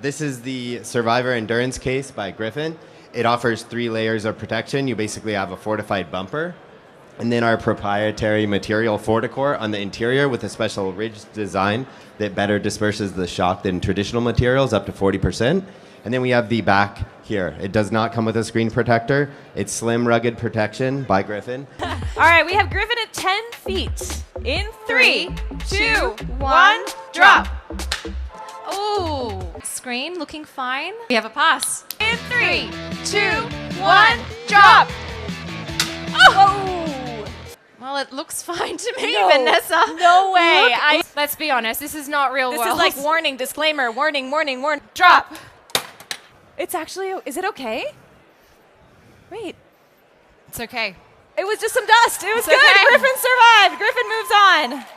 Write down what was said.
This is the Survivor Endurance case by Griffin. It offers 3 layers of protection. You basically have a fortified bumper. And then our proprietary material FortiCore on the interior with a special ridged design that better disperses the shock than traditional materials, up to 40%. And then we have the back here. It does not come with a screen protector. It's slim, rugged protection by Griffin. All right, we have Griffin at 10 feet. In 3, 2, 1, drop. Ooh, screen looking fine. We have a pass. In 3, 2, 1, drop. Oh! Well, it looks fine to me, No, Vanessa. no way. Let's be honest, this is not real This world. is like warning, disclaimer, warning, warning, warning. Drop. It's actually, is it okay? Wait, It's okay. it was just some dust. It was It's good. okay. Griffin survived. Griffin moves on.